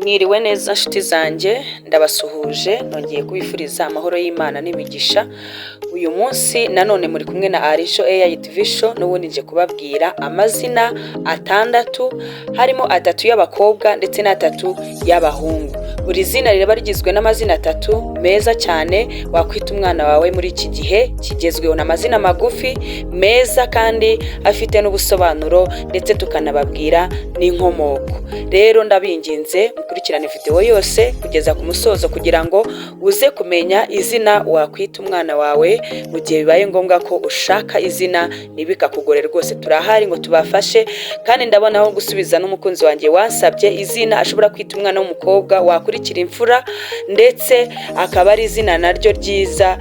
Mwiriwe neza nshuti zanjye, ndabasuhuje nongeye kubifuriza amahoro y'Imana n'imigisha. Uyu munsi nanone muri kumwe na Arisho AI TV Show, n'ubundi nje kubabwira amazina atandatu, harimo atatu y'abakobwa ndetse n'atatu y'abahungu. Buri zina riraba rigizwe n'amazina atatu meza cyane wakwita umwana wawe muri iki gihe kigezweho. N'amazina magufi meza kandi afite n'ubusobanuro, ndetse tukanababwira n'inkomoko. Rero ndabinginze mukurikirane video yose kugeza ku musozo kugira ngo uze kumenya izina wakwita umwana wawe mu gihe bibaye ngombwa ko ushaka izina ntibikakugore. Rwose turahari ngo tubafashe, kandi ndabona aho gusubiza n'umukunzi wanjye wansabye izina ashobora kwita umwana w'umukobwa wakurikira imfura, ndetse akaba ari izina naryo ryiza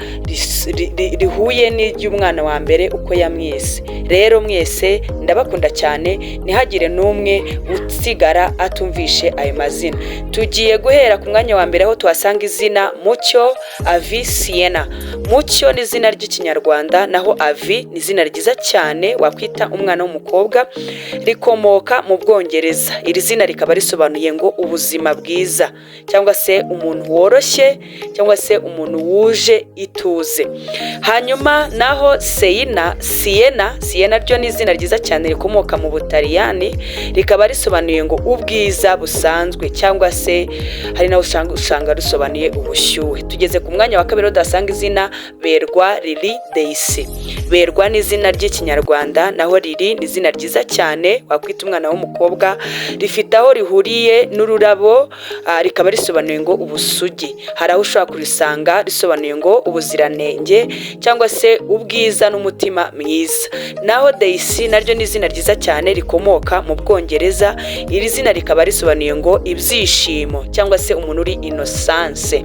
rihuye n'iry'umwana wa mbere uko yamwise. Rero mwese ndabakunda cyane, ntihagire n'umwe usigara atumvishe ayo mazina. Tugiye guhera ku mwanya wa mbere aho tuhasanga izina Mucyo Avi Sienna. Mucyo ni izina ry'ikinyarwanda, naho Avi ni izina ryiza cyane wakwita umwana w'umukobwa, rikomoka mu Bwongereza. Iri zina rikaba risobanuye ngo ubuzima bwiza, cyangwa se umuntu woroshye, cyangwa se umuntu wuje ituze. Hanyuma naho Sienna ryo ni izina ryiza cyane rikomoka mu Butaliyani, rikaba risobanuye ngo ubwiza busanzwe, cyangwa se hari naho usanga risobanuye ubushyuhe. Tugeze ku mwanya wa kabiri udasanga izina Berwa Lily Daisy. Berwa ni izina ry'ikinyarwanda, naho Lily ni izina ryiza cyane wakwita umwana w'umukobwa, rifite aho rihuriye n'ururabo, rikaba risobanuye ngo ubusugi. Hari aho ushobora kurisanga risobanuye ngo ubuziranenge, cyangwa se ubwiza n'umutima mwiza. Naho Daisy naryo ni izina ryiza cyane rikomoka mu Bwongereza. Iri zina rikaba risobanuye ngo ibyishimo, cyangwa se umuntu uri innocence.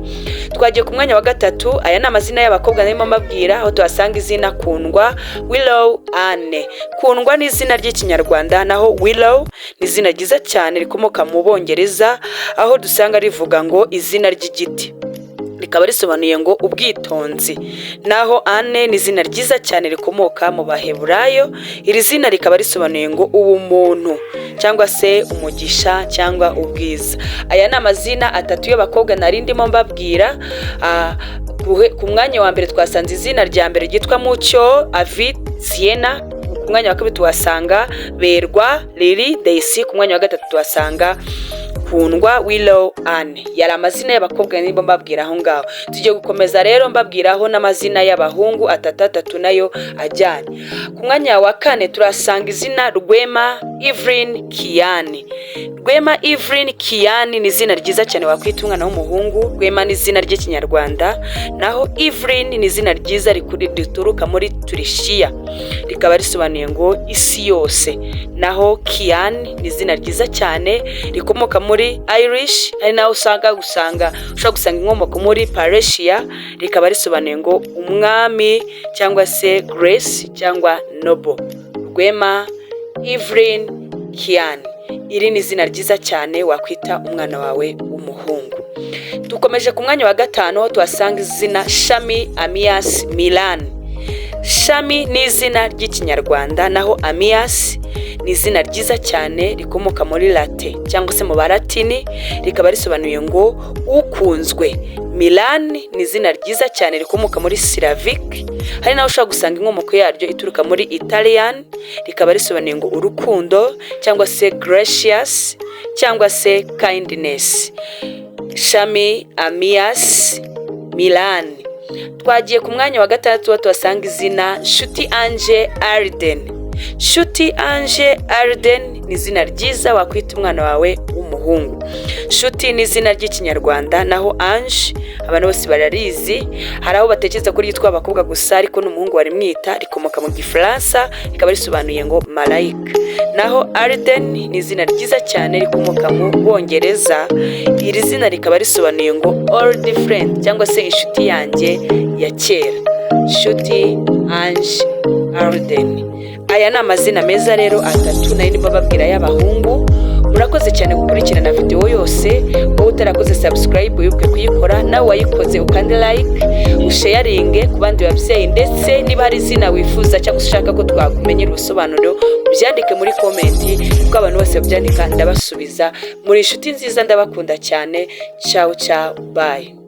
Twagiye ku mwanya wa gatatu. Aya ni amazina y'abakobwa narimo mbabwira, aho tuhasanga izina Kundwa Willow Anne. Kundwa ni izina ry'ikinyarwanda, naho Willow ni izina ryiza cyane rikomoka mu Bongereza, aho dusanga rivuga ngo izina ry'igiti, rikaba risobanuye ngo ubwitonzi. Naho Anne ni izina ryiza cyane rikomoka mu Baheburayo. Iri zina rikaba risobanuye ngo ubumuntu, cyangwa se umugisha, cyangwa ubwiza. Aya ni amazina atatu y'abakobwa nari ndimo mbabwira. Ku mwanya wa mbere twasanze izina rya mbere ryitwa Mucyo Avi Sienna. Ku mwanya wa kabiri tuhasanga Berwa Lily Daisy. Ku mwanya wa gatatu tuhasanga Kundwa Willow Anne. Yari amazina y'abakobwa nibo mbabwira aho ngaho. Tugiye gukomeza rero mbabwiraho n'amazina y'abahungu atatu nayo ajyanye. Ku mwanya wa kane turasanga izina Rwema Evelyn Kiani. Rwema Evelyn Kiani ni izina ryiza cyane wakwita umwana w'umuhungu. Rwema ni izina ry'ikinyarwanda, naho Evelyn ni izina ryiza rituruka muri Turishiya, rikaba risobanuye ngo isi yose. Naho Kiani ni izina ryiza cyane rikomoka muri Irish, ari naho ushobora gusanga inkomoko muri Persia, rikaba risobanuye ngo umwami, cyangwa se Grace, cyangwa Noble. Rwema Evelyn Kiani, iri ni izina ryiza cyane wakwita umwana wawe w'umuhungu. Dukomeje ku mwanya wa gatanu aho tuhasanga izina Shami Amias Milan. Shami ni izina ry'ikinyarwanda, naho Amias ni izina ryiza cyane rikomoka muri Late, cyangwa se mu Balatini, rikaba risobanuye ngo ukunzwe. Milan ni izina ryiza cyane rikomoka muri Slavic, hari naho ushobora gusanga inkomoko yaryo ituruka muri Italian, rikaba risobanuye ngo urukundo, cyangwa se gracious, cyangwa se kindness. Shami Amias Milan. Twagiye ku mwanya wa gatandatu tuhasanga izina Nshuti Ange Arden. Nshuti Ange Arden ni izina ryiza wakwita umwana wawe w'umuhungu. Nshuti ni izina ry'ikinyarwanda, naho Ange abantu bose bararizi. Hari aho batekereza ko ryitwa abakobwa gusa, ariko n'umuhungu barimwita, rikomoka mu Gifaransa, rikaba risobanuye ngo marayika. Naho Arden ni izina ryiza cyane rikomoka mu Bwongereza. Iri zina rikaba risobanuye ngo old friend, cyangwa se inshuti yanjye ya kera. Nshuti Ange Arden. Aya ni amazina meza rero atatu nari ndimo babwira y'abahungu. murakoze cyane gukurikirana video yose. Wowe utarakoze subscribe wibuke kuyikora, nawe wayikoze ukande like, usharinge ku bandi babyeyi, ndetse niba hari izina wifuza cyangwa ushaka ko twakumenyera ubusobanuro byandike muri comment, kuko abantu bose babyandika ndabasubiza. Muri inshuti nziza, ndabakunda cyane. Ciao ciao, bye.